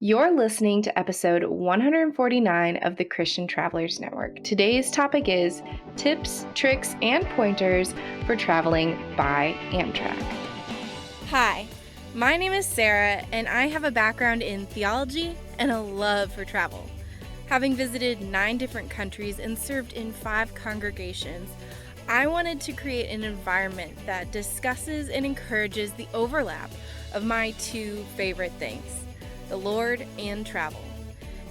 You're listening to episode 149 of the Christian Travelers Network. Today's topic is tips, tricks, and pointers for traveling by Amtrak. Hi, my name is Sarah, and I have a background in theology and a love for travel. Having visited 9 different countries and served in 5 congregations, I wanted to create an environment that discusses and encourages the overlap of my 2 favorite things, the Lord and travel.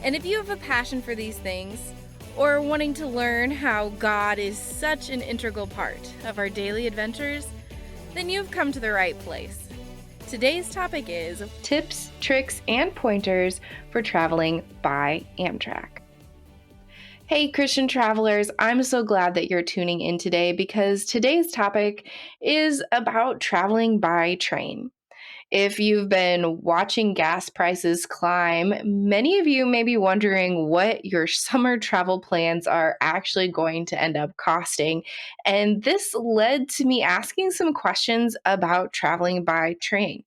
And if you have a passion for these things, or wanting to learn how God is such an integral part of our daily adventures, then you've come to the right place. Today's topic is tips, tricks, and pointers for traveling by Amtrak. Hey, Christian travelers, I'm so glad that you're tuning in today because today's topic is about traveling by train. If you've been watching gas prices climb, many of you may be wondering what your summer travel plans are actually going to end up costing. And this led to me asking some questions about traveling by train.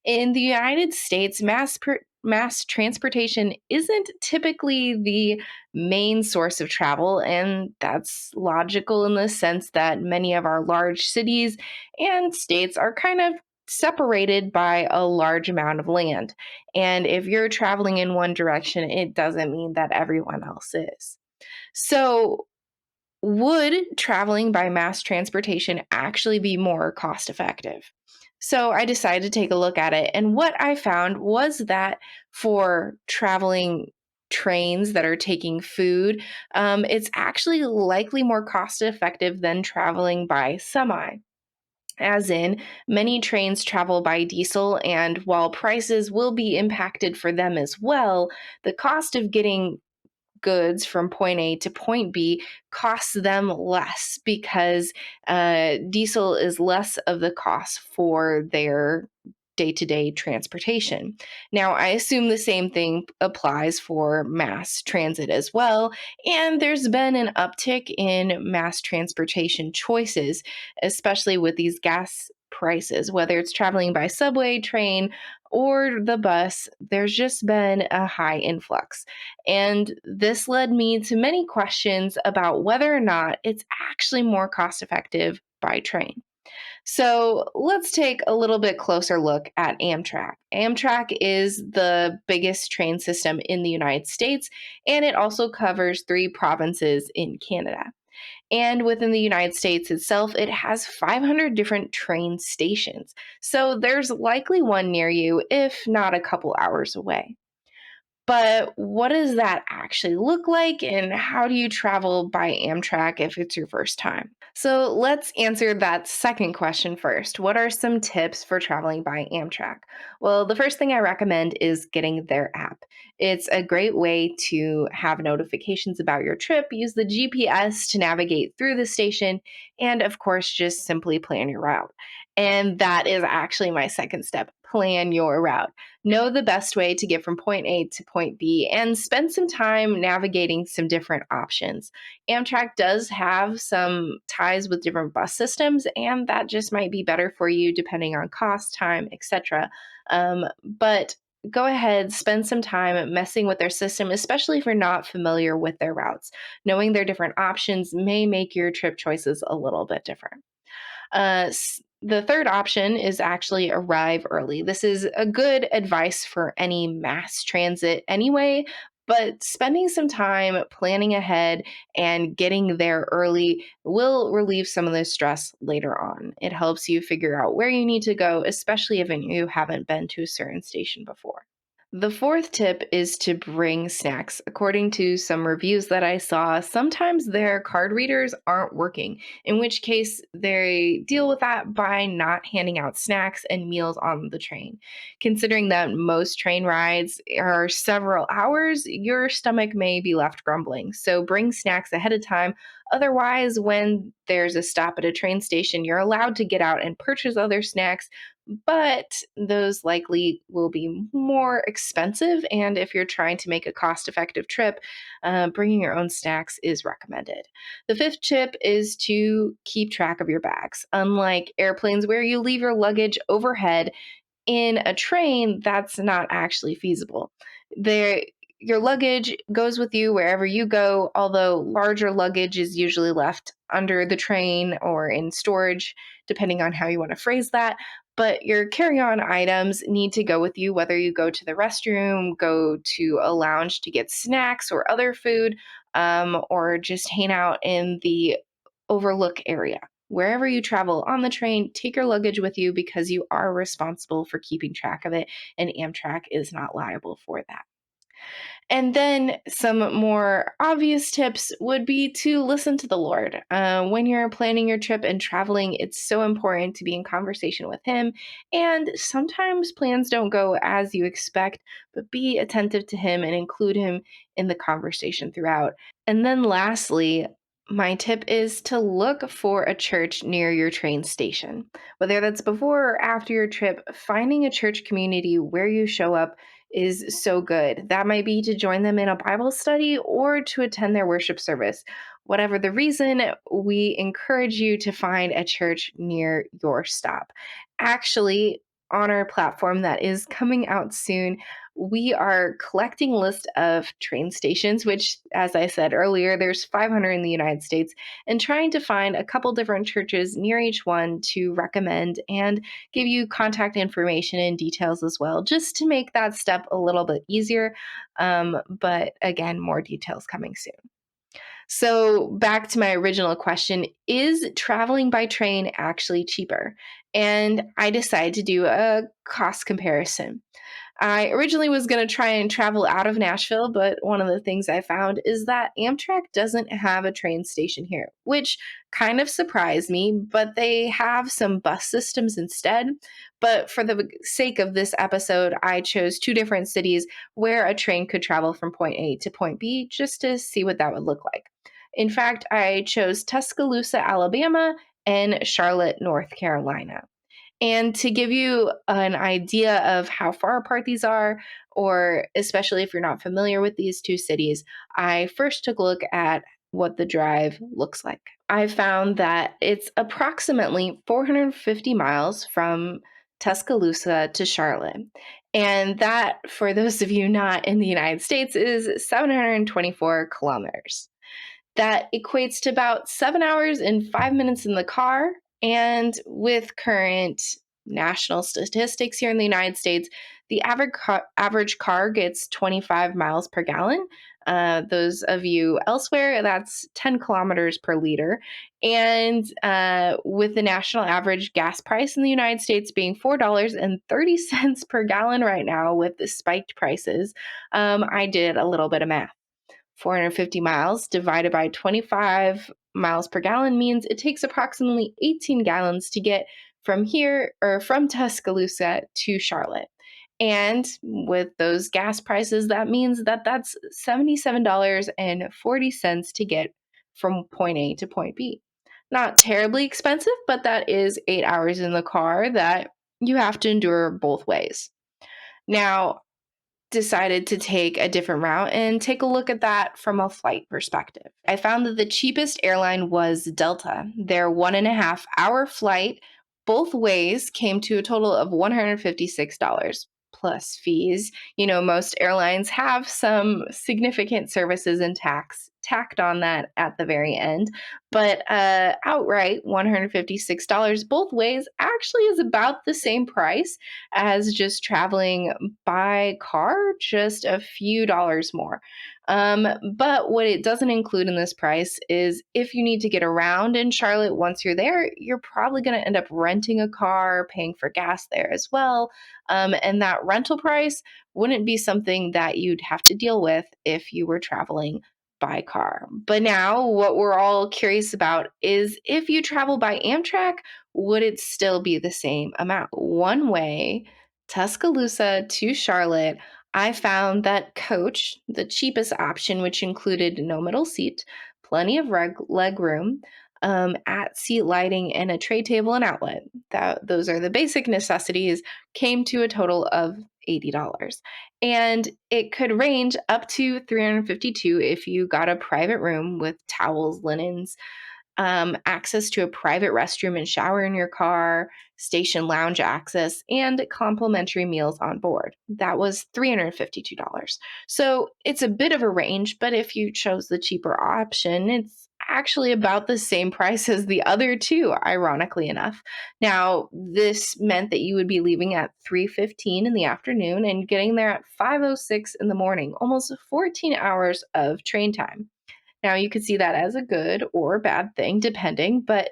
In the United States, mass transportation isn't typically the main source of travel, and that's logical in the sense that many of our large cities and states are kind of separated by a large amount of land. And if you're traveling in one direction, it doesn't mean that everyone else is. So, would traveling by mass transportation actually be more cost effective? So I decided to take a look at it. And what I found was that for traveling trains that are taking food, it's actually likely more cost effective than traveling by semi. As in, many trains travel by diesel, and while prices will be impacted for them as well, the cost of getting goods from point A to point B costs them less because diesel is less of the cost for their day to day transportation. Now, I assume the same thing applies for mass transit as well. And there's been an uptick in mass transportation choices, especially with these gas prices, whether it's traveling by subway, train, or the bus, there's just been a high influx. And this led me to many questions about whether or not it's actually more cost effective by train. So let's take a little bit closer look at Amtrak. Amtrak is the biggest train system in the United States, and it also covers 3 provinces in Canada. And within the United States itself, it has 500 different train stations. So there's likely one near you, if not a couple hours away. But what does that actually look like, and how do you travel by Amtrak if it's your first time? So let's answer that second question first. What are some tips for traveling by Amtrak? Well, the first thing I recommend is getting their app. It's a great way to have notifications about your trip, use the GPS to navigate through the station, and of course, just simply plan your route. And that is actually my second step, plan your route. Know the best way to get from point A to point B and spend some time navigating some different options. Amtrak does have some ties with different bus systems, and that just might be better for you depending on cost, time, etc. But go ahead, spend some time messing with their system, especially if you're not familiar with their routes. Knowing their different options may make your trip choices a little bit different. The third option is actually arrive early. This is a good advice for any mass transit anyway, but spending some time planning ahead and getting there early will relieve some of the stress later on. It helps you figure out where you need to go, especially if you haven't been to a certain station before. The fourth tip is to bring snacks. According to some reviews that I saw, sometimes their card readers aren't working, in which case they deal with that by not handing out snacks and meals on the train. Considering that most train rides are several hours, your stomach may be left grumbling. So bring snacks ahead of time. Otherwise, when there's a stop at a train station, you're allowed to get out and purchase other snacks, but those likely will be more expensive. And if you're trying to make a cost effective trip, bringing your own snacks is recommended. The fifth tip is to keep track of your bags. Unlike airplanes where you leave your luggage overhead, in a train, that's not actually feasible. There, your luggage goes with you wherever you go, although larger luggage is usually left under the train or in storage, depending on how you want to phrase that. But your carry on items need to go with you, whether you go to the restroom, go to a lounge to get snacks or other food, or just hang out in the overlook area. Wherever you travel on the train, take your luggage with you because you are responsible for keeping track of it, and Amtrak is not liable for that. And then some more obvious tips would be to listen to the Lord. When you're planning your trip and traveling, it's so important to be in conversation with Him. And sometimes plans don't go as you expect, but be attentive to Him and include Him in the conversation throughout. And then lastly, my tip is to look for a church near your train station. Whether that's before or after your trip, finding a church community where you show up is so good. That might be to join them in a Bible study or to attend their worship service. Whatever the reason, we encourage you to find a church near your stop. Actually, on our platform that is coming out soon, we are collecting a list of train stations, which, as I said earlier, there's 500 in the United States, and trying to find a couple different churches near each one to recommend and give you contact information and details as well, just to make that step a little bit easier. But again, more details coming soon. So, back to my original question, is traveling by train actually cheaper? And I decided to do a cost comparison. I originally was going to try and travel out of Nashville, but one of the things I found is that Amtrak doesn't have a train station here, which kind of surprised me, but they have some bus systems instead. But for the sake of this episode, I chose two different cities where a train could travel from point A to point B just to see what that would look like. In fact, I chose Tuscaloosa, Alabama, and Charlotte, North Carolina. And to give you an idea of how far apart these are, or especially if you're not familiar with these two cities, I first took a look at what the drive looks like. I found that it's approximately 450 miles from Tuscaloosa to Charlotte. And that, for those of you not in the United States, is 724 kilometers. That equates to about 7 hours and 5 minutes in the car. And with current national statistics here in the United States, the average car gets 25 miles per gallon. Those of you elsewhere, that's 10 kilometers per liter. And with the national average gas price in the United States being $4.30 per gallon right now with the spiked prices, I did a little bit of math. 450 miles divided by 25 miles per gallon means it takes approximately 18 gallons to get from here or from Tuscaloosa to Charlotte. And with those gas prices, that means that that's $77.40 to get from point A to point B. Not terribly expensive, but that is 8 hours in the car that you have to endure both ways. Now, decided to take a different route and take a look at that from a flight perspective. I found that the cheapest airline was Delta. Their 1.5 hour flight, both ways, came to a total of $156 plus fees. You know, most airlines have some significant services and tax tacked on that at the very end, but outright $156 both ways actually is about the same price as just traveling by car, just a few dollars more. But what it doesn't include in this price is if you need to get around in Charlotte once you're there, you're probably going to end up renting a car, paying for gas there as well. And that rental price wouldn't be something that you'd have to deal with if you were traveling by car. But now, what we're all curious about is if you travel by Amtrak, would it still be the same amount? One way, Tuscaloosa to Charlotte, I found that coach, the cheapest option, which included no middle seat, plenty of leg room, at seat lighting, and a tray table and outlet. Those are the basic necessities, came to a total of $80. And it could range up to $352 if you got a private room with towels, linens, access to a private restroom and shower in your car, station lounge access, and complimentary meals on board. That was $352. So it's a bit of a range, but if you chose the cheaper option, it's actually about the same price as the other two, ironically enough. Now, this meant that you would be leaving at 3:15 in the afternoon and getting there at 5:06 in the morning, almost 14 hours of train time. Now, you could see that as a good or bad thing, depending. But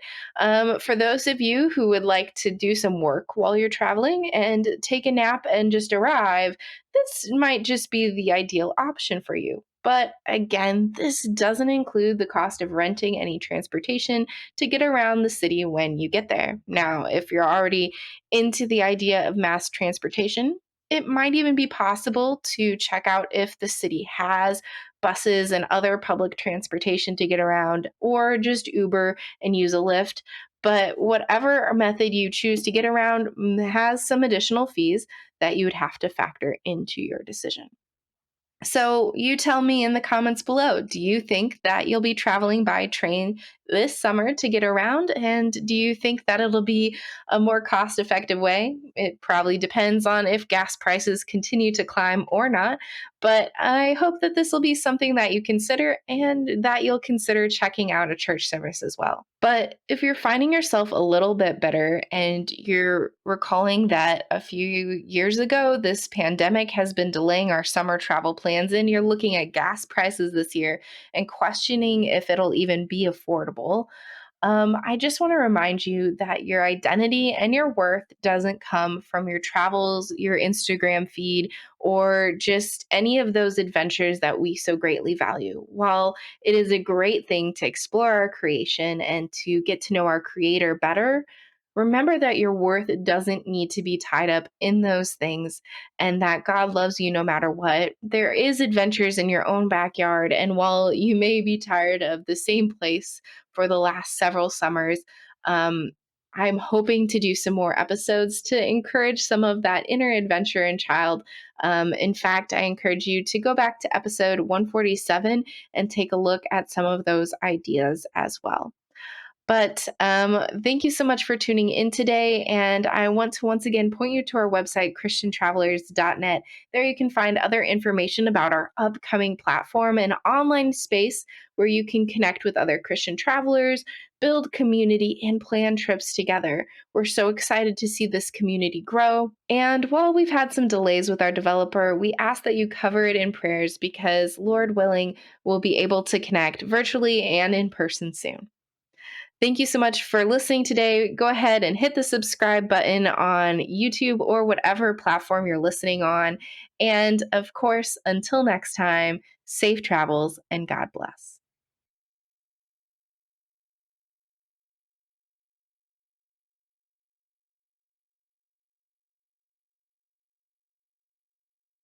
for those of you who would like to do some work while you're traveling and take a nap and just arrive, this might just be the ideal option for you. But again, this doesn't include the cost of renting any transportation to get around the city when you get there. Now, if you're already into the idea of mass transportation, it might even be possible to check out if the city has buses and other public transportation to get around, or just Uber and use a Lyft. But whatever method you choose to get around has some additional fees that you would have to factor into your decision. So, you tell me in the comments below, do you think that you'll be traveling by train this summer to get around? And do you think that it'll be a more cost effective way? It probably depends on if gas prices continue to climb or not. But I hope that this will be something that you consider and that you'll consider checking out a church service as well. But if you're finding yourself a little bit better and you're recalling that a few years ago, this pandemic has been delaying our summer travel plans, and you're looking at gas prices this year and questioning if it'll even be affordable, I just want to remind you that your identity and your worth doesn't come from your travels, your Instagram feed, or just any of those adventures that we so greatly value. While it is a great thing to explore our creation and to get to know our creator better, remember that your worth doesn't need to be tied up in those things and that God loves you no matter what. There is adventures in your own backyard, and while you may be tired of the same place for the last several summers, um, I'm hoping to do some more episodes to encourage some of that inner adventure and child. In fact, I encourage you to go back to episode 147 and take a look at some of those ideas as well. But thank you so much for tuning in today. And I want to once again point you to our website, ChristianTravelers.net. There you can find other information about our upcoming platform and online space where you can connect with other Christian travelers, build community, and plan trips together. We're so excited to see this community grow. And while we've had some delays with our developer, we ask that you cover it in prayers because, Lord willing, we'll be able to connect virtually and in person soon. Thank you so much for listening today. Go ahead and hit the subscribe button on YouTube or whatever platform you're listening on. And of course, until next time, safe travels and God bless.